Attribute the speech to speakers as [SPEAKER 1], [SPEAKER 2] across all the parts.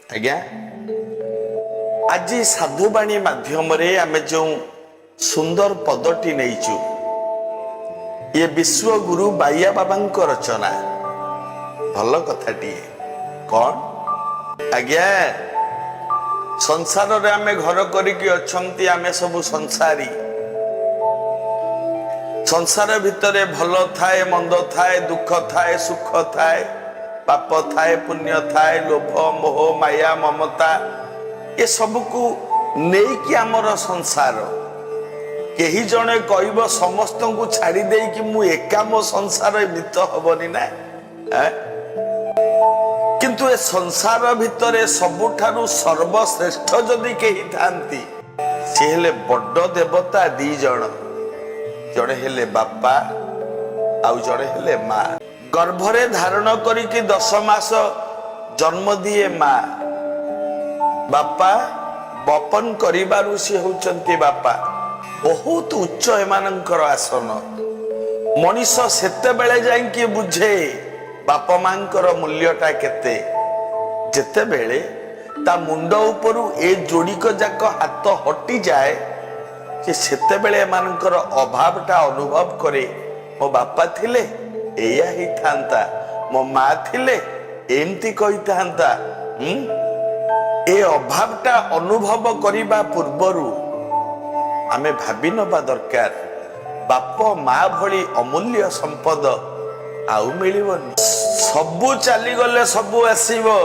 [SPEAKER 1] आज्ञा आज साधुवाणी माध्यम आम जो सुंदर पदटी नहींचु ये विश्व गुरु बाइया बाबा रचना भल कथाटी कौन आज्ञा संसार रे आमे घर करिकी अछंती आमे सब संसारी संसार भितरे भल थाए मंद थाए दुख थाए सुख थाए पाप थाए पुण्य थाए लोभ मोह माया ममता ये सब को नेकी आमर संसार केही जने कहब समस्त को छाड़ी दे कि मु एका मो संसार मित हबनी ना किंतु ए संसार भितरे सबुठारु सर्वश्रेष्ठ जदि केही थांती से हेले बड़ देवता दी जण जड़े हेले बापा आउ जड़े हेले माँ गर्भरे धारण करिकी 10 मास जन्म दिए माँ बापा बपन करिबारु से होचंती बापा बहुत उच्च एमानंकर आसन मनीष सेते बेले जाइकी बुझे बापा मांकर मूल्यटा केते जेते बेले ता मुंड उपरु ए जोड़िक जाक हाथ हटि जाए कि सेते बेले एमानंकर अभावटा अनुभव करे मो बापा थिले एया ही थांता मो माँ थिले एमती कही थांता ए अभावटा अनुभव करिबा पूर्वरु आमे भाबी नबा दरकार बाप माँ भली अमूल्य संपद आउ मिलिबनी सबु चली गले सबु आसीबो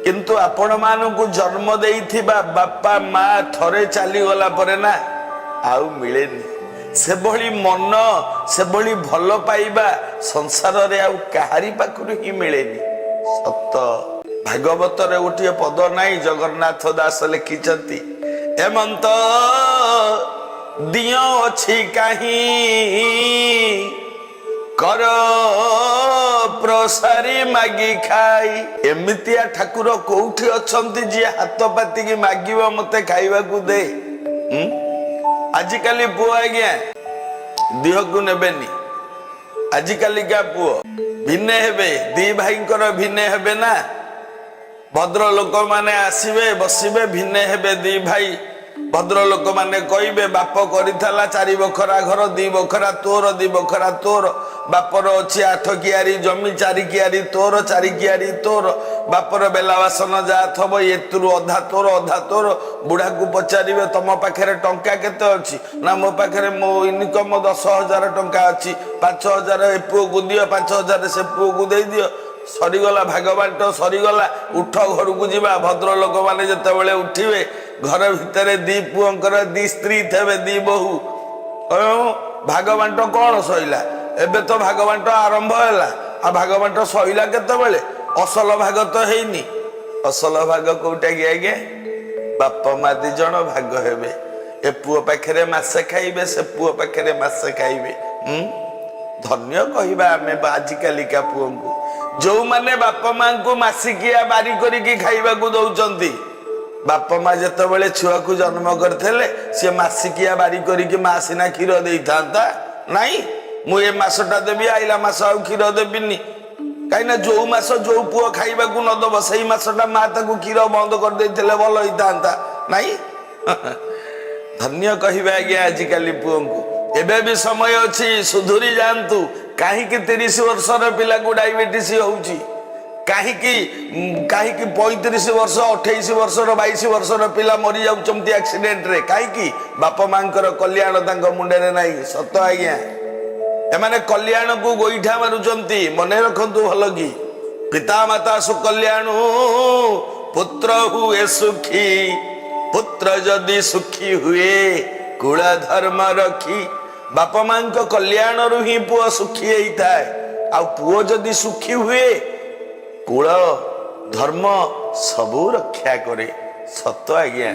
[SPEAKER 1] किंतु आपण मानकु जन्म देइथिबा बापा माँ थरे चली गला परे ना आउ मिलेनी से भली मन से भली भल पाइबा संसार रे आउ काहारी पाखरु ही मिलेनी सत भागवत रे गोटे पद नाई जगन्नाथ दास लिखिछंती हेमंत दियो अछि काहीं कर प्रसारी मागी खाई एमितिया ठाकुर कोउठी अछंती जे हाथ पाती की मागिबो मते खाइबा को दे आजिकाली पुओ आज्ञा दिह को नेबेनी आजिकाली क्या पुओ भिन्ने हेबे दी भाईंकर भिन्ने हेबे ना भद्र लोक माने आसीबे बसिबे भिन्ने हेबे दी भाई भद्र लोक माने कहिबे बाप करिथला 4 बखरा घर 2 बखरा तोर 2 बखरा तोर बापर अछि 8 कियारी जमी 4 कियारी तोर 4 कियारी तोर बापर बेला बासन जा थबो एतुरु अधा तोर बुढ़ा को पचारिबे तम पाखरे टंका केते अछि ना मो पाखरे मो इनकम 10,000 टंका अछि 5,000 ए पुओ को दियो 5,000 से पुओ को दे दियो सरीगला भागवांट सरीगला उठ घर को जीवा भद्र लोक माने जते बेले उठिबे घर भितरे 2 पुओंकर 2 स्त्री थेबे 2 बहु भागवांट कौन सइला एबे तो भागवांट आरंभ हैला आ भागवांट सइला केते बेले असल भाग तो हेनी असल भाग कोटा गया गे बापा मा 2 जण भाग हेबे ए पुओ पाखरे मासे खाइबे से पुओ पाखरे मासे खाइबे धन्य कहिबा हमें आजिकाली का पुओ को जो माने बापा मां को मासिकिया बारी करिकी खाइबा को दउचंती बापा मां जते बेले छुआ को जन्म करथले से मासिकिया बारी करिकी मां सिना खीर देई थांता नाही मु ए मासटा देबी आइला मास आ खीर देबिनी काइना जो मास जो पुओ खाइबा को न दब सही मासटा मां ताको खीर बंद कर देथिले भलो होई थांता नाही धन्य कहिबा आज्ञा आजिकाली पुओ को एबे भी समय अछि सुधुरी जानतु काहे कि 30 वर्षर पिला को डायबिटीज होउची काहे कि 35 वर्ष 28 वर्षर 22 वर्षर पिला मरि जाउचंती एक्सीडेंट रे काहे कि बापा मांकर कल्याण तांग मुंडे रे नाही सत आज्ञा एमाने कल्याण को गोइठा मारुचंती मने रखंतु भलो की पिता माता सुकल्याण पुत्र हुए सुखी पुत्र जदि सुखी हुए कुल धर्म रखी बापा मां को कल्याण रु ही पुओ सुखी होता है आ पुओ जदि सुखी हुए कुल धर्म सबू रक्षा करे सत आज्ञा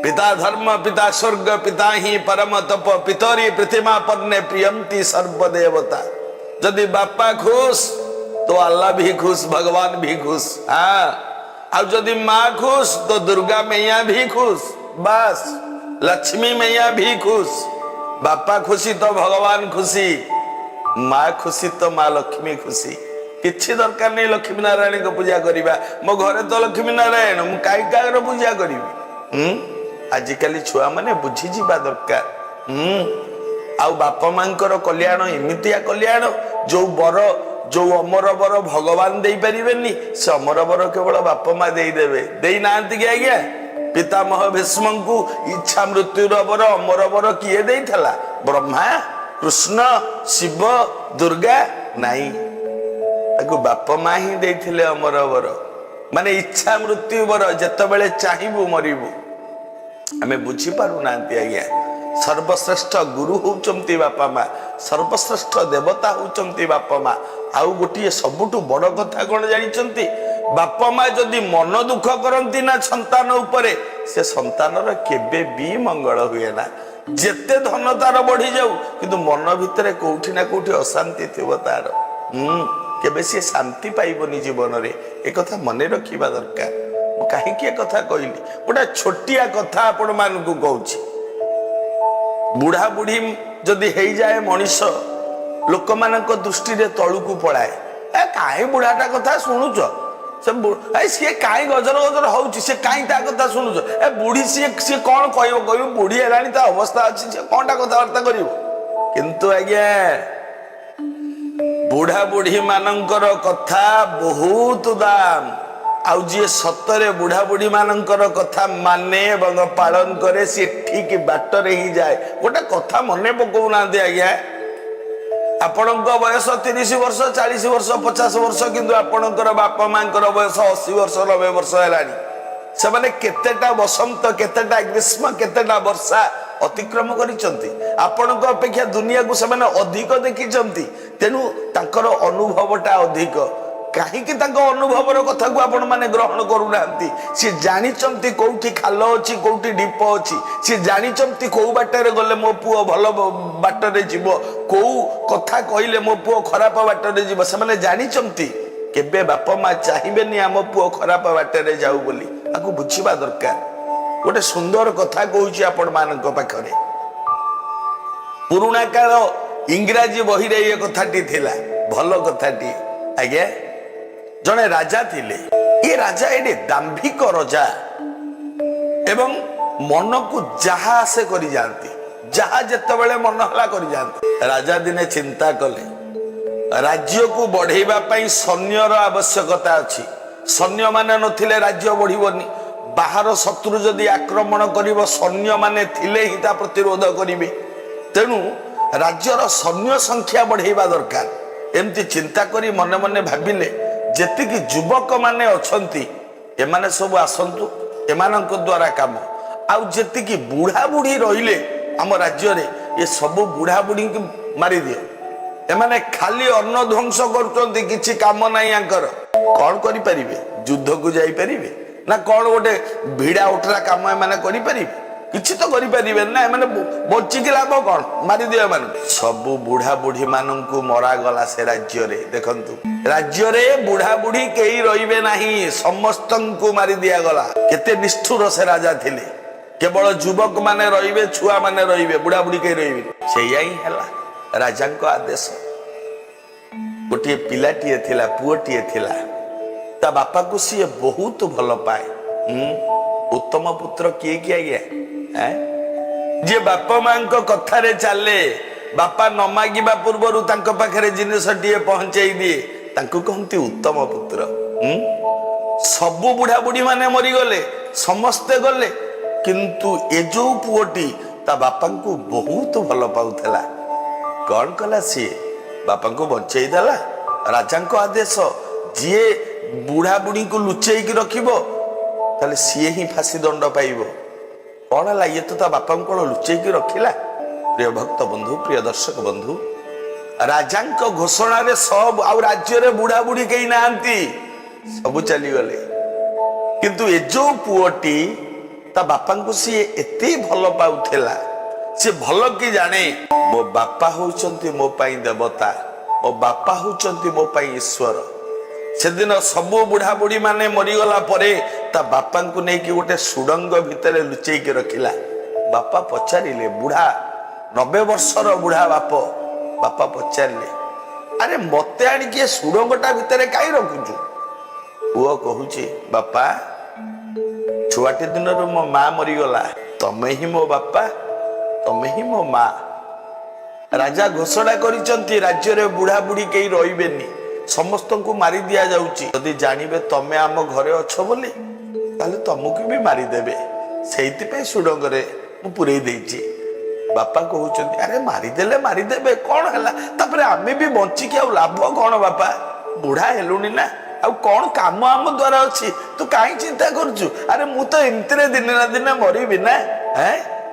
[SPEAKER 1] पिता धर्म पिता स्वर्ग पिता ही परम तप पितरी प्रतिमा पन्ने प्रियंती सर्वदेवता जदि बापा खुश तो अल्लाह भी खुश भगवान भी खुश हाँ आ जदि माँ खुश तो दुर्गा मैया भी खुश बस लक्ष्मी मैया भी खुश बापा खुशी तो भगवान खुशी माँ खुशी तो माँ लक्ष्मी खुशी କିଛି ଦରକାର ନାହିଁ ଲକ୍ଷ୍ମୀ ନାରାୟଣଙ୍କ ପୂଜା କରିବା। ମୋ ଘରେ ତ ଲକ୍ଷ୍ମୀ ନାରାୟଣ, ମୁଁ କାହିଁ କାହାର ପୂଜା କରିବି? ଆଜିକାଲି ଛୁଆମାନେ ବୁଝିଯିବା ଦରକାର। ଆଉ ବାପା ମାଙ୍କର କଲ୍ୟାଣ ଏମିତିଆ କଲ୍ୟାଣ, ଯୋଉ ବର, ଯୋଉ ଅମର ବର ଭଗବାନ ଦେଇପାରିବେନି, ସେ ଅମର ବର କେବଳ ବାପା ମା ଦେଇଦେବେ। ଦେଇନାହାନ୍ତି କି ଆଜ୍ଞା? ପିତାମହ ଭୀଷ୍ମଙ୍କୁ ଇଚ୍ଛା ମୃତ୍ୟୁର ବର, ଅମର ବର କିଏ ଦେଇଥିଲା? ବ୍ରହ୍ମା, କୃଷ୍ଣ, ଶିବ, ଦୁର୍ଗା? ନାଇଁ, ତାକୁ ବାପା ମା ହିଁ ଦେଇଥିଲେ ଅମର ବର, ମାନେ ଇଚ୍ଛା ମୃତ୍ୟୁ ବର। ଯେତେବେଳେ ଚାହିଁବୁ ମରିବୁ। ଆମେ ବୁଝିପାରୁନାହାନ୍ତି ଆଜ୍ଞା। ସର୍ବଶ୍ରେଷ୍ଠ ଗୁରୁ ହଉଛନ୍ତି ବାପା ମା, ସର୍ବଶ୍ରେଷ୍ଠ ଦେବତା ହଉଛନ୍ତି ବାପା ମା। ଆଉ ଗୋଟିଏ ସବୁଠୁ ବଡ କଥା କଣ ଜାଣିଛନ୍ତି? ବାପା ମା ଯଦି ମନ ଦୁଃଖ କରନ୍ତି ନା ସନ୍ତାନ ଉପରେ, ସେ ସନ୍ତାନର କେବେ ବି ମଙ୍ଗଳ ହୁଏ ନା। ଯେତେ ଧନ ତାର ବଢି ଯାଉ, କିନ୍ତୁ ମନ ଭିତରେ କୋଉଠି ନା କୋଉଠି ଅଶାନ୍ତି ଥିବ ତାର। କେବେ ସିଏ ଶାନ୍ତି ପାଇବନି ଜୀବନରେ। ଏ କଥା ମନେ ରଖିବା ଦରକାର। ମୁଁ କାହିଁକି ଏ କଥା କହିଲି? ଗୋଟେ ଛୋଟିଆ କଥା ଆପଣ ମାନଙ୍କୁ କହୁଛି। ବୁଢା ବୁଢୀ ଯଦି ହେଇଯାଏ ମଣିଷ, ଲୋକମାନଙ୍କ ଦୃଷ୍ଟିରେ ତଳୁକୁ ପଳାଏ। କାହିଁ ବୁଢାଟା କଥା ଶୁଣୁଛ? ସିଏ କାହିଁ ଗଜର ଗଜର ହଉଛି, ସେ କାହିଁ ତା କଥା ଶୁଣୁଛ? ବୁଢୀ ସିଏ କଣ କହିବ? ବୁଢୀ ହେଲାଣି, ତା ଅବସ୍ଥା ଅଛି, ସିଏ କଣଟା କଥାବାର୍ତ୍ତା କରିବ? କିନ୍ତୁ ଆଜ୍ଞା, ବୁଢା ବୁଢୀ ମାନଙ୍କର କଥା ବହୁତ ଦାମ। ଆଉ ଯିଏ ସତରେ ବୁଢା ବୁଢୀ ମାନଙ୍କର କଥା ମାନେ ଏବଂ ପାଳନ କରେ, ସିଏ ଠିକ ବାଟରେ ହିଁ ଯାଏ। ଗୋଟେ କଥା ମନେ ପକଉନାହାନ୍ତି ଆଜ୍ଞା, ଆପଣଙ୍କ ବୟସ 30 ବର୍ଷ, 40 ବର୍ଷ, 50 ବର୍ଷ, କିନ୍ତୁ ଆପଣଙ୍କର ବାପା ମାଙ୍କର ବୟସ 80 ବର୍ଷ, 90 ବର୍ଷ ହେଲାଣି। ସେମାନେ କେତେଟା ବସନ୍ତ, କେତେଟା ଗ୍ରୀଷ୍ମ, କେତେଟା ବର୍ଷା ଅତିକ୍ରମ କରିଛନ୍ତି। ଆପଣଙ୍କ ଅପେକ୍ଷା ଦୁନିଆକୁ ସେମାନେ ଅଧିକ ଦେଖିଛନ୍ତି, ତେଣୁ ତାଙ୍କର ଅନୁଭବଟା ଅଧିକ। କାହିଁକି ତାଙ୍କ ଅନୁଭବର କଥାକୁ ଆପଣ ମାନେ ଗ୍ରହଣ କରୁନାହାନ୍ତି? ସିଏ ଜାଣିଛନ୍ତି କୋଉଠି ଖାଲ ଅଛି, କୋଉଠି ଢିପ ଅଛି। ସିଏ ଜାଣିଛନ୍ତି କୋଉ ବାଟରେ ଗଲେ ମୋ ପୁଅ ଭଲ ବାଟରେ ଯିବ, କୋଉ କଥା କହିଲେ ମୋ ପୁଅ ଖରାପ ବାଟରେ ଯିବ। ସେମାନେ ଜାଣିଛନ୍ତି। କେବେ ବାପା ମା ଚାହିଁବେନି ଆମ ପୁଅ ଖରାପ ବାଟରେ ଯାଉ ବୋଲି। ତାକୁ ବୁଝିବା ଦରକାର। ଗୋଟେ ସୁନ୍ଦର କଥା କହୁଛି ଆପଣ ମାନଙ୍କ ପାଖରେ। ପୁରୁଣା କାଳ ଇଂରାଜୀ ବହିରେ ଏ କଥାଟି ଥିଲା, ଭଲ କଥାଟି ଆଜ୍ଞା। ଜଣେ ରାଜା ଥିଲେ। ଏ ରାଜା ଏଠି ଦାମ୍ଭିକ ରଜା ଏବଂ ମନକୁ ଯାହା ଆସେ କରିଯାଆନ୍ତି, ଯାହା ଯେତେବେଳେ ମନ ହେଲା କରିଯାଆନ୍ତି। ରାଜା ଦିନେ ଚିନ୍ତା କଲେ, ରାଜ୍ୟକୁ ବଢେଇବା ପାଇଁ ସୈନ୍ୟର ଆବଶ୍ୟକତା ଅଛି। ସୈନ୍ୟମାନେ ନଥିଲେ ରାଜ୍ୟ ବଢିବନି। ବାହାର ଶତ୍ରୁ ଯଦି ଆକ୍ରମଣ କରିବ, ସୈନ୍ୟମାନେ ଥିଲେ ହିଁ ତା ପ୍ରତିରୋଧ କରିବେ। ତେଣୁ ରାଜ୍ୟର ସୈନ୍ୟ ସଂଖ୍ୟା ବଢେଇବା ଦରକାର। ଏମିତି ଚିନ୍ତା କରି ମନେ ମନେ ଭାବିଲେ, ଯେତିକି ଯୁବକ ମାନେ ଅଛନ୍ତି ଏମାନେ ସବୁ ଆସନ୍ତୁ, ଏମାନଙ୍କ ଦ୍ୱାରା କାମ। ଆଉ ଯେତିକି ବୁଢା ବୁଢୀ ରହିଲେ ଆମ ରାଜ୍ୟରେ, ଏ ସବୁ ବୁଢା ବୁଢୀଙ୍କୁ ମାରିଦିଅ। ଏମାନେ ଖାଲି ଅନ୍ନ ଧ୍ୱଂସ କରୁଛନ୍ତି, କିଛି କାମ ନାହିଁ ୟାଙ୍କର। କଣ କରିପାରିବେ? ଯୁଦ୍ଧକୁ ଯାଇପାରିବେ ନା? କଣ ଗୋଟେ ଭିଡା ଉଠରା କାମ ଏମାନେ କରିପାରିବେ? କିଛି ତ କରିପାରିବେନି ନା। ଏମାନେ ବଞ୍ଚିକି ଲାଭ କଣ? ମାରିଦିଅ ଏମାନଙ୍କୁ। ସବୁ ବୁଢା ବୁଢୀ ମାନଙ୍କୁ ମରାଗଲା ସେ ରାଜ୍ୟରେ। ଦେଖନ୍ତୁ, ରାଜ୍ୟରେ ବୁଢା ବୁଢୀ କେହି ରହିବେ ନାହିଁ, ସମସ୍ତଙ୍କୁ ମାରି ଦିଆଗଲା। କେତେ ନିଷ୍ଠୁର ସେ ରାଜା ଥିଲେ। କେବଳ ଯୁବକ ମାନେ ରହିବେ, ଛୁଆ ମାନେ ରହିବେ, ବୁଢା ବୁଢୀ କେହି ରହିବେ। ସେଇଆ ହିଁ ହେଲା ରାଜାଙ୍କ ଆଦେଶ। ଗୋଟିଏ ପିଲାଟିଏ ଥିଲା, ପୁଅଟିଏ ଥିଲା। ତା ବାପାକୁ ସିଏ ବହୁତ ଭଲ ପାଏ। ଉତ୍ତମ ପୁତ୍ର କିଏ କି ଆଜ୍ଞା? ଯିଏ ବାପା ମାଙ୍କ କଥାରେ ଚାଲେ, ବାପା ନ ମାଗିବା ପୂର୍ବରୁ ତାଙ୍କ ପାଖରେ ଜିନିଷଟିଏ ପହଞ୍ଚେଇ ଦିଏ, ତାଙ୍କୁ କହନ୍ତି ଉତ୍ତମ ପୁତ୍ର। ସବୁ ବୁଢା ବୁଢୀ ମାନେ ମରିଗଲେ, ସମସ୍ତେ ଗଲେ, କିନ୍ତୁ ଏ ଯୋଉ ପୁଅଟି ତା ବାପାଙ୍କୁ ବହୁତ ଭଲ ପାଉଥିଲା। କଣ କଲା ସିଏ? ବାପାଙ୍କୁ ବଞ୍ଚେଇ ଦେଲା। ରାଜାଙ୍କ ଆଦେଶ, ଯିଏ ବୁଢା ବୁଢୀଙ୍କୁ ଲୁଚେଇକି ରଖିବ ତାହେଲେ ସିଏ ହିଁ ଫାଶୀ ଦଣ୍ଡ ପାଇବ। କଣ ହେଲା? ଇଏ ତ ତା ବାପାଙ୍କୁ କଣ ଲୁଚେଇକି ରଖିଲା? ପ୍ରିୟ ଭକ୍ତ ବନ୍ଧୁ, ପ୍ରିୟ ଦର୍ଶକ ବନ୍ଧୁ, ରାଜାଙ୍କ ଘୋଷଣାରେ ସବୁ, ଆଉ ରାଜ୍ୟରେ ବୁଢା ବୁଢୀ କେହି ନାହାନ୍ତି, ସବୁ ଚାଲିଗଲେ। କିନ୍ତୁ ଏ ଯୋଉ ପୁଅଟି ତା ବାପାଙ୍କୁ ସିଏ ଏତେ ଭଲ ପାଉଥିଲା, ସେ ଭଲ କି ଜାଣେ ମୋ ବାପା ହଉଛନ୍ତି ମୋ ପାଇଁ ଦେବତା, ମୋ ବାପା ହଉଛନ୍ତି ମୋ ପାଇଁ ଈଶ୍ୱର। ସେଦିନ ସବୁ ବୁଢା ବୁଢୀ ମାନେ ମରିଗଲା ପରେ ତା ବାପାଙ୍କୁ ନେଇକି ଗୋଟେ ସୁଡଙ୍ଗ ଭିତରେ ଲୁଚେଇକି ରଖିଲା। ବାପା ପଚାରିଲେ, ବୁଢା 90 ବର୍ଷର ବୁଢା ବାପା ପଚାରିଲେ, ଆରେ ମତେ ଆଣିକି ସୁଡ଼ଙ୍ଗଟା ଭିତରେ କାହିଁ ରଖୁଛୁ? ପୁଅ କହୁଛି ବାପା ଛୁଆଟି ଦିନରୁ ମୋ ମା ମରିଗଲା, ତମେ ହିଁ ମୋ ବାପା, ତମେ ହିଁ ମୋ ମା। ରାଜା ଘୋଷଣା କରିଛନ୍ତି ରାଜ୍ୟରେ ବୁଢା ବୁଢୀ କେହି ରହିବେନି, ସମସ୍ତଙ୍କୁ ମାରି ଦିଆଯାଉଛି। ଯଦି ଜାଣିବେ ତମେ ଆମ ଘରେ ଅଛ ବୋଲି ତାହେଲେ ତମକୁ ବି ମାରିଦେବେ, ସେଇଥିପାଇଁ ସୁଡ଼ଙ୍ଗରେ ମୁଁ ପୁରେଇ ଦେଇଛି। ବାପା କହୁଛନ୍ତି ଆରେ ମାରିଦେଲେ ମାରିଦେବେ, କଣ ହେଲା? ତାପରେ ଆମେ ବି ବଞ୍ଚିକି ଆଉ ଲାଭ କଣ ବାପା? ବୁଢା ହେଲୁଣି ନା, ଆଉ କଣ କାମ ଆମ ଦ୍ୱାରା ଅଛି? ତୁ କାହିଁ ଚିନ୍ତା କରୁଛୁ? ଆରେ ମୁଁ ତ ଏମିତିରେ ଦିନେ ନା ଦିନେ ମରିବି ନା।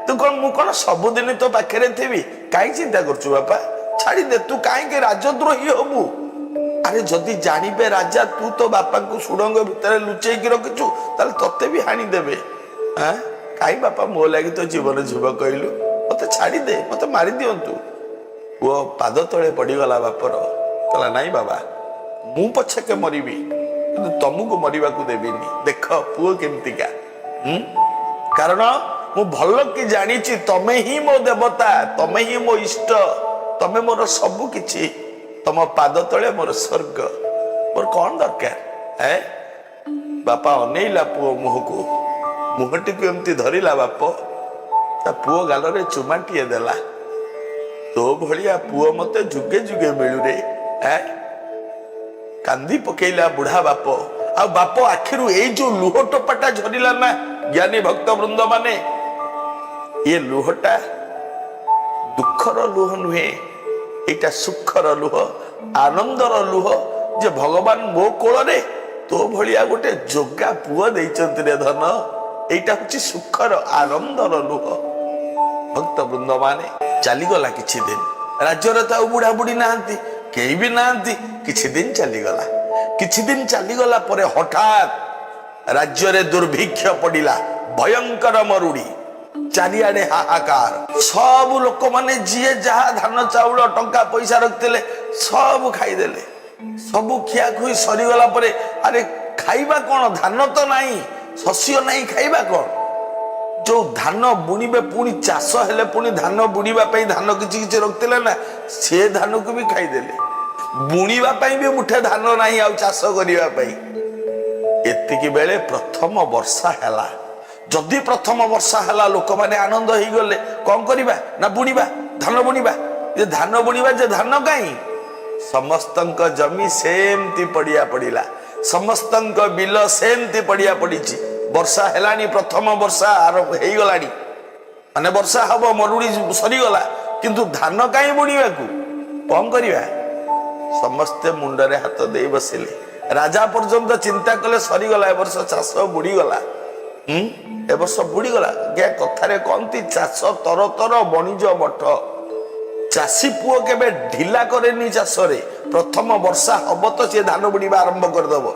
[SPEAKER 1] ତୁ କଣ ମୁଁ କଣ ସବୁଦିନ ତୋ ପାଖରେ ଥିବି? କାହିଁ ଚିନ୍ତା କରୁଛୁ ବାପା? ଛାଡ଼ିଦେ, ତୁ କାହିଁକି ରାଜଦ୍ରୋହୀ ହବୁ? ଆରେ ଯଦି ଜାଣିବେ ରାଜା ତୁ ତୋ ବାପାଙ୍କୁ ସୁଡ଼ଙ୍ଗ ଭିତରେ ଲୁଚେଇକି ରଖିଛୁ ତାହେଲେ ତତେ ବି ହାଣିଦେବେ। କାହିଁ ବାପା ମୋ ଲାଗି ତ ଜୀବନ ଯିବ କହିଲୁ? ମତେ ଛାଡ଼ିଦେ, ମତେ ମାରି ଦିଅନ୍ତୁ। ପୁଅ ପାଦ ତଳେ ପଡ଼ିଗଲା ବାପର, କହିଲା ନାଇଁ ବାବା, ମୁଁ ପଛକେ ମରିବି କିନ୍ତୁ ତମକୁ ମରିବାକୁ ଦେବିନି। ଦେଖ ପୁଅ କେମିତିକା, କାରଣ ମୁଁ ଭଲ କି ଜାଣିଛି ତମେ ହିଁ ମୋ ଦେବତା, ତମେ ହିଁ ମୋ ଇଷ୍ଟ, ତମେ ମୋର ସବୁ କିଛି, ତମ ପାଦ ତଳେ ମୋର ସ୍ୱର୍ଗ, ମୋର କଣ ଦରକାର? ବାପା ଅନେଇଲା ପୁଅ ମୁହଁକୁ, ମୁହଁଟିକୁ ଏମିତି ଧରିଲା ବାପ, ତା ପୁଅ ଗାଲରେ ଚୁମାଟିଏ ଦେଲା। ତୋ ଭଳିଆ ପୁଅ ମତେ ଯୁଗେ ଯୁଗେ ମିଳୁରେ। କାନ୍ଦି ପକେଇଲା ବୁଢା ବାପ। ଆଉ ବାପ ଆଖିରୁ ଏଇ ଯୋଉ ଲୁହ ଟୋପାଟା ଝରିଲା ନା ଜ୍ଞାନୀ ଭକ୍ତ ବୃନ୍ଦ ମାନେ, ଏ ଲୁହଟା ଦୁଃଖର ଲୁହ ନୁହେଁ, ଏଇଟା ସୁଖର ଲୁହ, ଆନନ୍ଦର ଲୁହ, ଯେ ଭଗବାନ ମୋ କୋଳରେ ତୋ ଭଳିଆ ଗୋଟେ ଯୋଗା ପୁଅ ଦେଇଛନ୍ତି ରେ ଧନ। এইটা হচ্ছে সুখর আনন্দর লুহ। ভক্ত বৃন্দ মানে চালিগলা কিছু দিন, রাজ্যরে তো বুড়া বুড়ি নাহান্তি, কেই বি নাহান্তি, কিছু দিন চালিগলা। কিছু দিন চালিগলা পরে হঠাৎ রাজ্যরে দুর্ভিক্ষ পড়িলা, ভয়ঙ্কর মরুড়ি, চারিআডে হাহাকার। সব লোক মানে যিয়ে যাহা ধান চাউল টঙ্কা পয়সা রখিলে সবু খাইদেলে। সবু খিয়াখুই সরিগলা পরে আরে খাইবা কোন? ধান তো নাই, শস্য নাই, খাইবা কোন? जो धान बुणवे पुणी चाष हेले पुणी धान बुणवा धान किछि किछि रखिले ना, से धान को भी खाईदेले। बुणवा भी मुठे धान नहीं आ चाष करने। एतिकी बेले प्रथम वर्षा हैला। जदि प्रथम वर्षा हैला लोक माने आनंद हो गले, कौन करवा ना बुणवा, धान बुणवा। ये धान बुणवा जे धान कहीं समस्तंक जमी सेमती पड़िया पड़िला, समस्तंक बिल सेमती पड़िया पड़ीची। वर्षा हेलानी, प्रथम वर्षा आरंभ हो गलानी, माने वर्षा हम मरुड़ी सरीगला, किंतु धान कहीं बुणवा को कौन करवा? समस्ते मुंडरे हाथ दे बसिले। राजा पर्यंत चिंता कले सरीगला, ए वर्ष चाष बुड़ीगला। ए वर्ष बुड़ीगला। क्या कथारे कहती चाष तर तर बणिज मठ। चाषी पुओ केबे ढिला करेनी चाषरे। प्रथम वर्षा हम तो सी धान बुणवा आरंभ करदेव।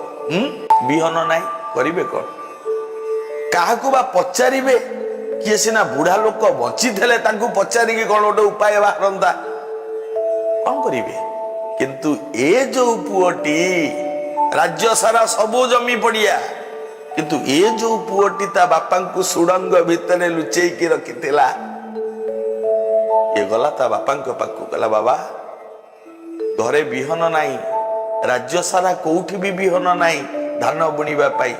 [SPEAKER 1] बिहन नाई करिवे कौन? काहाकू बा पचारिबे? किए सिना बुढ़ा लोक बंची थे पचारिकी कौन गोटे उपाय बाहरता, कौन करिवे? किंतु ए जो पुओटी राज्य सारा सबू जमी पड़िया, किंतु ए जो पुओटी ता बापा को सुड़ंग भितर लुचेकी रखिथिला, ये गला ता बापा पाखु कहला बाबा घरे बिहन नाई, राज्य सारा कोठी भी बिहन नाई धान बुणवा पाई।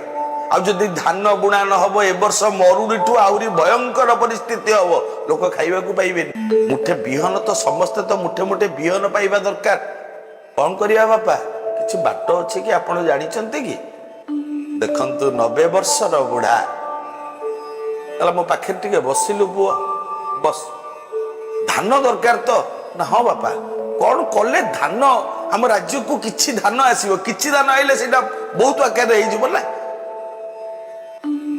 [SPEAKER 1] आदि धान बुणा न हम ए वर्ष मरुड़ी आहरी भयंकर परिस्थिति हम, लोक खाइबा को पाइबे। मुठे बिहन तो समस्ते तो मुठे मुठे बिहन पाइबा दरकार, कौन करिया बापा? किछि बाट अछि कि आपण जानिछन्ते कि? देखंतु 90 वर्षर बुढ़ा कहला मो पाखे टिके बसिलु पुओ, बस धान दरकार तो ना? हाँ बापा। कौन कले धान आम राज्य को किछि धान आसीबो, किछि धान आइले सेटा बहुत आकार हे जिवो ना।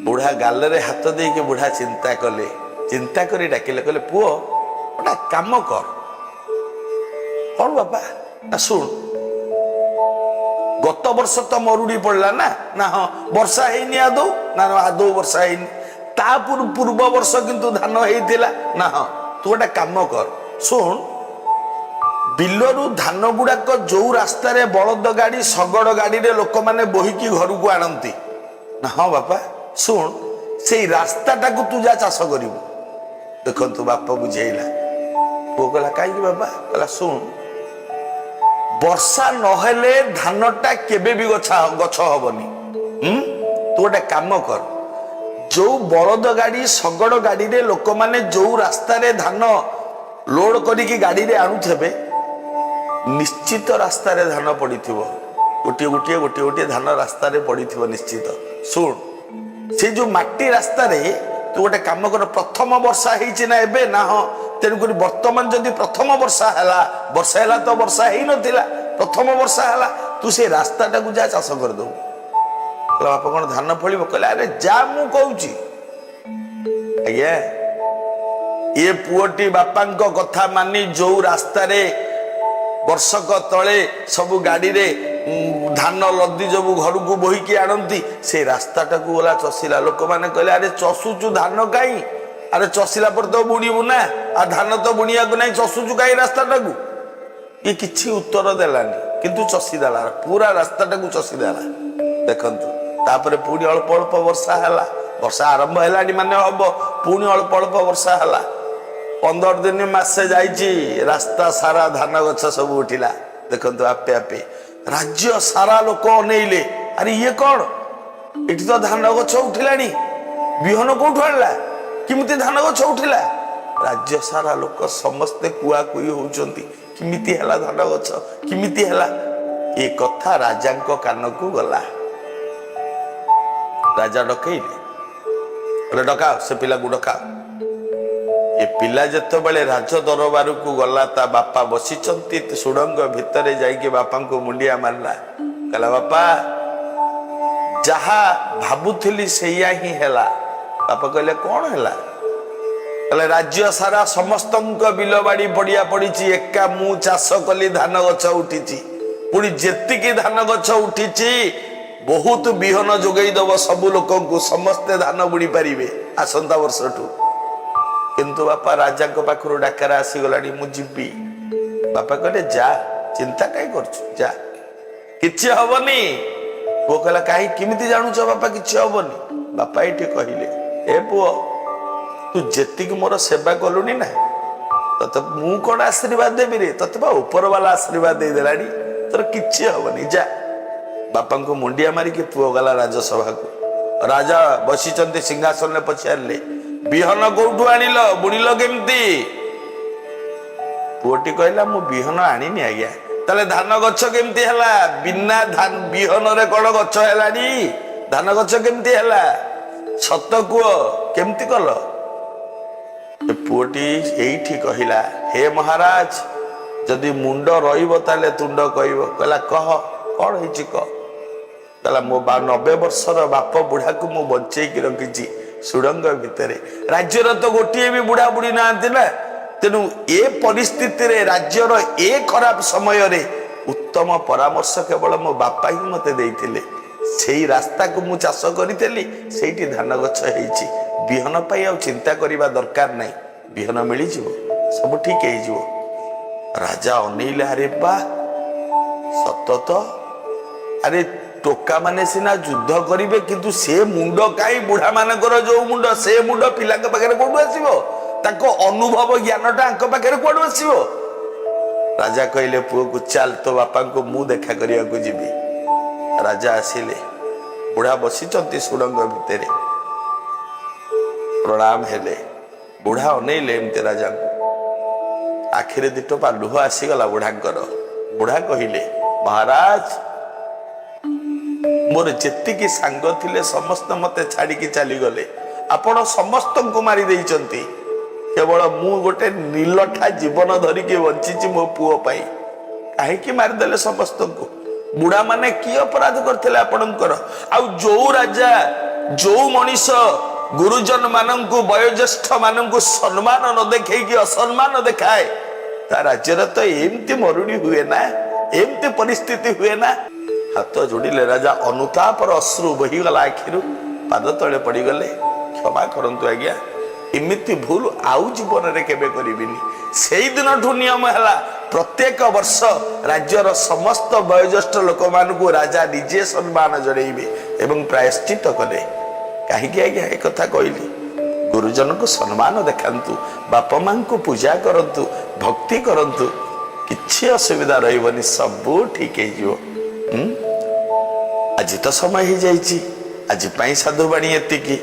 [SPEAKER 1] बुढ़ा गालरे हाथ दे के बुढ़ा चिंता कले, चिंता करी डाकिले, कहले पुओ गोटा काम कर। कौन बापा? ना सुन, गत वर्ष तो मरुड़ी पड़ला ना, ना हाँ वर्षा हैनी आदौ, ना आदौ वर्षा हैनी। ता पूर्व वर्ष किंतु धान हैतिला ना। हाँ तू गोटा काम कर, सुन बिलरू धान गुड़ाक जो रास्ता रे बलद गाड़ी शगड़ गाड़ी रे लोक माने बोहिकी घर को आनती ना। हाँ बापा सुन, से रास्ता टाकू तू जा चाष करू। देखु बापा बुझेला। पुओ कहला कहीं बापा? कहला सुन ବର୍ଷା ନହେଲେ ଧାନଟା କେବେ ବି ଗଛ ହବନି। ତୁ ଗୋଟେ କାମ କର, ଯୋଉ ବଳଦ ଗାଡି ଶଗଡ଼ ଗାଡିରେ ଲୋକମାନେ ଯୋଉ ରାସ୍ତାରେ ଧାନ ଲୋଡ କରିକି ଗାଡିରେ ଆଣୁଥିବେ, ନିଶ୍ଚିତ ରାସ୍ତାରେ ଧାନ ପଡିଥିବ। ଗୋଟିଏ ଗୋଟିଏ ଗୋଟିଏ ଗୋଟିଏ ଧାନ ରାସ୍ତାରେ ପଡିଥିବ ନିଶ୍ଚିତ। ଶୁଣ, ସେ ଯୋଉ ମାଟି ରାସ୍ତାରେ ତୁ ଗୋଟେ କାମ କର, ପ୍ରଥମ ବର୍ଷା ହେଇଛି ନା ଏବେ ନା? ହଁ। ତେଣୁକରି ବର୍ତ୍ତମାନ ଯଦି ପ୍ରଥମ ବର୍ଷା ହେଲା ତ ବର୍ଷା ହେଇନଥିଲା, ପ୍ରଥମ ବର୍ଷା ହେଲା, ତୁ ସେ ରାସ୍ତାଟାକୁ ଯା ଚାଷ କରିଦବୁ। ବାପା କଣ ଧାନ ଫଳିବ? କହିଲେ ଆରେ ଯା, ମୁଁ କହୁଛି। ଆଜ୍ଞା, ଏ ପୁଅଟି ବାପାଙ୍କ କଥା ମାନି ଯୋଉ ରାସ୍ତାରେ ବର୍ଷକ ତଳେ ସବୁ ଗାଡିରେ ଧାନ ଲଦି ସବୁ ଘରକୁ ବୋହିକି ଆଣନ୍ତି, ସେ ରାସ୍ତାଟାକୁ ଗଲା ଚଷିଲା। ଲୋକମାନେ କହିଲେ ଆରେ ଚଷୁଛୁ ଧାନ କାଇଁ? ଆରେ ଚଷିଲା ପରେ ତ ବୁଣିବୁ ନା, ଆଉ ଧାନ ତ ବୁଣିବାକୁ ନାହିଁ, ଚଷୁଛୁ କାଇଁ ରାସ୍ତାଟାକୁ? ଇଏ କିଛି ଉତ୍ତର ଦେଲାନି, କିନ୍ତୁ ଚଷିଦେଲା, ପୁରା ରାସ୍ତାଟାକୁ ଚଷିଦେଲା। ଦେଖନ୍ତୁ, ତାପରେ ପୁଣି ଅଳ୍ପ ଅଳ୍ପ ବର୍ଷା ହେଲା। ବର୍ଷା ଆରମ୍ଭ ହେଲାଣି ମାନେ ହବ, ପୁଣି ଅଳ୍ପ ଅଳ୍ପ ବର୍ଷା ହେଲା। 15 ଦିନ ମାସେ ଯାଇଛି, ରାସ୍ତା ସାରା ଧାନ ଗଛ ସବୁ ଉଠିଲା। ଦେଖନ୍ତୁ, ଆପେ ଆପେ ରାଜ୍ୟ ସାରା ଲୋକ ଅନେଇଲେ, ଆରେ ଇଏ କଣ? ଏଠି ତ ଧାନ ଗଛ ଉଠିଲାଣି, ବିହନ କୋଉଠୁ ଆଣିଲା? କେମିତି ଧାନ ଗଛ ଉଠିଲା? ରାଜ୍ୟ ସାରା ଲୋକ ସମସ୍ତେ କୁଆକୁଇ ହଉଛନ୍ତି, କେମିତି ହେଲା ଧାନ ଗଛ, କେମିତି ହେଲା? ଏ କଥା ରାଜାଙ୍କ କାନକୁ ଗଲା। ରାଜା ଡକେଇଲେ, ଡକାଅ, ସେ ପିଲାକୁ ଡକାଅ। ଏ ପିଲା ଯେତେବେଳେ ରାଜ ଦରବାରକୁ ଗଲା, ତା ବାପା ବସିଛନ୍ତି ସୁଡ଼ଙ୍ଗ ଭିତରେ, ଯାଇକି ବାପାଙ୍କୁ ମୁଣ୍ଡିଆ ମାରିଲା। କହିଲା, ବାପା, ଯାହା ଭାବୁଥିଲି ସେଇଆ ହିଁ ହେଲା। ବାପା କହିଲେ, କଣ ହେଲା? କହିଲେ, ରାଜ୍ୟ ସାରା ସମସ୍ତଙ୍କ ବିଲ ବାଡି ପଡିଆ ପଡିଛି, ଏକା ମୁଁ ଚାଷ କଲି, ଧାନ ଗଛ ଉଠିଛି। ପୁଣି ଯେତିକି ଧାନ ଗଛ ଉଠିଛି ବହୁତ ବିହନ ଯୋଗେଇ ଦବ ସବୁ ଲୋକଙ୍କୁ, ସମସ୍ତେ ଧାନ ବୁଣି ପାରିବେ ଆସନ୍ତା ବର୍ଷଠୁ। କିନ୍ତୁ ବାପା, ରାଜାଙ୍କ ପାଖରୁ ଡାକରା ଆସିଗଲାଣି, ମୁଁ ଯିବି। ବାପା କହିଲେ, ଯା, ଚିନ୍ତା କାହିଁ କରୁଛୁ, ଯା, କିଛି ହବନି। ପୁଅ କହିଲା, କାହିଁ, କେମିତି ଜାଣୁଛ ବାପା କିଛି ହବନି? ବାପା ଏଇଠି କହିଲେ, ଏ ପୁଅ, ତୁ ଯେତିକି ମୋର ସେବା କଲୁଣି ନା, ତତେ ମୁଁ କଣ ଆଶୀର୍ବାଦ ଦେବି ରେ? ତତେ ବା ଉପର ବାଲା ଆଶୀର୍ବାଦ ଦେଇଦେଲାଣି, ତୋର କିଛି ହବନି, ଯା। ବାପାଙ୍କୁ ମୁଣ୍ଡିଆ ମାରିକି ପୁଅ ଗଲା ରାଜସଭାକୁ। ରାଜା ବସିଛନ୍ତି ସିଂହାସନରେ, ପଚାରିଲେ, ବିହନ କୋଉଠୁ ଆଣିଲ, ବୁଣିଲ କେମିତି? ପୁଅଟି କହିଲା, ମୁଁ ବିହନ ଆଣିନି ଆଜ୍ଞା। ତାହେଲେ ଧାନ ଗଛ କେମିତି ହେଲା? ବିନା ବିହନରେ କଣ ଗଛ ହେଲାଣି? ଧାନ ଗଛ କେମିତି ହେଲା? ସତ କୁହ, କେମିତି କଲ? ପୁଅଟି ଏଇଠି କହିଲା, ହେ ମହାରାଜ, ଯଦି ମୁଣ୍ଡ ରହିବ ତାହେଲେ ତୁଣ୍ଡ କହିବ। କହିଲା, କହ, କଣ ହେଇଛି କହ। କହିଲା, ମୋ 90 ବର୍ଷର ବାପ ବୁଢାକୁ ମୁଁ ବଞ୍ଚେଇକି ରଖିଛି ସୁଡ଼ଙ୍ଗ ଭିତରେ। ରାଜ୍ୟର ତ ଗୋଟିଏ ବି ବୁଢା ବୁଢୀ ନାହାନ୍ତି ନା, ତେଣୁ ଏ ପରିସ୍ଥିତିରେ, ରାଜ୍ୟର ଏ ଖରାପ ସମୟରେ ଉତ୍ତମ ପରାମର୍ଶ କେବଳ ମୋ ବାପା ହିଁ ମତେ ଦେଇଥିଲେ। ସେଇ ରାସ୍ତାକୁ ମୁଁ ଚାଷ କରିଥିଲି, ସେଇଠି ଧାନ ଗଛ ହେଇଛି। ବିହନ ପାଇଁ ଆଉ ଚିନ୍ତା କରିବା ଦରକାର ନାହିଁ, ବିହନ ମିଳିଯିବ, ସବୁ ଠିକ ହେଇଯିବ। ରାଜା ଅନେଇଲେ, ଆରେ ବା, ସତ ତ। ଆରେ ଟୋକା ମାନେ ସିନା ଯୁଦ୍ଧ କରିବେ, କିନ୍ତୁ ସେ ମୁଣ୍ଡ କାହିଁ? ବୁଢା ମାନଙ୍କର ଯୋଉ ମୁଣ୍ଡ, ସେ ମୁଣ୍ଡ ପିଲାଙ୍କ ପାଖରେ କୋଉଠୁ ଆସିବ? ତାଙ୍କ ଅନୁଭବ ଜ୍ଞାନଟା ଆଙ୍କ ପାଖରେ କୁଆଡୁ ଆସିବ? ରାଜା କହିଲେ, ପୁଅକୁ ଚାଲ, ତୋ ବାପାଙ୍କୁ ମୁଁ ଦେଖା କରିବାକୁ ଯିବି। ରାଜା ଆସିଲେ, ବୁଢା ବସିଛନ୍ତି ସୁଡ଼ଙ୍ଗ ଭିତରେ, ପ୍ରଣାମ ହେଲେ। ବୁଢା ଅନେଇଲେ ଏମିତି ରାଜାଙ୍କୁ, ଆଖିରେ ଦିଟୋପା ଲୁହ ଆସିଗଲା ବୁଢାଙ୍କର। ବୁଢା କହିଲେ, ମହାରାଜ, ମୋର ଯେତିକି ସାଙ୍ଗ ଥିଲେ ସମସ୍ତେ ମତେ ଛାଡିକି ଚାଲିଗଲେ, ଆପଣ ସମସ୍ତଙ୍କୁ ମାରି ଦେଇଛନ୍ତି, କେବଳ ମୁଁ ଗୋଟେ ନିଲଠା ଜୀବନ ଧରିକି ବଞ୍ଚିଛି ମୋ ପୁଅ ପାଇଁ। କାହିଁକି ମାରିଦେଲେ ସମସ୍ତଙ୍କୁ? ବୁଢା ମାନେ କି ଅପରାଧ କରିଥିଲେ ଆପଣଙ୍କର? ଆଉ ଯୋଉ ରାଜା, ଯୋଉ ମଣିଷ ଗୁରୁଜନ ମାନଙ୍କୁ, ବୟୋଜ୍ୟେଷ୍ଠ ମାନଙ୍କୁ ସମ୍ମାନ ନ ଦେଖେଇକି ଅସମ୍ମାନ ଦେଖାଏ, ତା ରାଜ୍ୟରେ ତ ଏମିତି ମରୁଡ଼ି ହୁଏ ନା, ଏମିତି ପରିସ୍ଥିତି ହୁଏ ନା। ହାତ ଯୋଡ଼ିଲେ ରାଜା, ଅନୁତାପର ଅଶ୍ରୁ ବହିଗଲା ଆଖିରୁ, ପାଦ ତଳେ ପଡ଼ିଗଲେ, କ୍ଷମା କରନ୍ତୁ ଆଜ୍ଞା, ଏମିତି ଭୁଲ ଆଉ ଜୀବନରେ କେବେ କରିବିନି। ସେଇଦିନଠୁ ନିୟମ ହେଲା, ପ୍ରତ୍ୟେକ ବର୍ଷ ରାଜ୍ୟର ସମସ୍ତ ବୟୋଜ୍ୟେଷ୍ଠ ଲୋକମାନଙ୍କୁ ରାଜା ନିଜେ ସମ୍ମାନ ଜଣେଇବେ ଏବଂ ପ୍ରାୟଶ୍ଚିତ କଲେ। କାହିଁକି ଆଜ୍ଞା ଏ କଥା କହିଲି? ଗୁରୁଜନଙ୍କୁ ସମ୍ମାନ ଦେଖାନ୍ତୁ, ବାପା ମାଙ୍କୁ ପୂଜା କରନ୍ତୁ, ଭକ୍ତି କରନ୍ତୁ, କିଛି ଅସୁବିଧା ରହିବନି, ସବୁ ଠିକ ହେଇଯିବ। ଆଜି ତ ସମୟ ହେଇଯାଇଛି, ଆଜି ପାଇଁ ସାଧୁବାଣୀ ଏତିକି।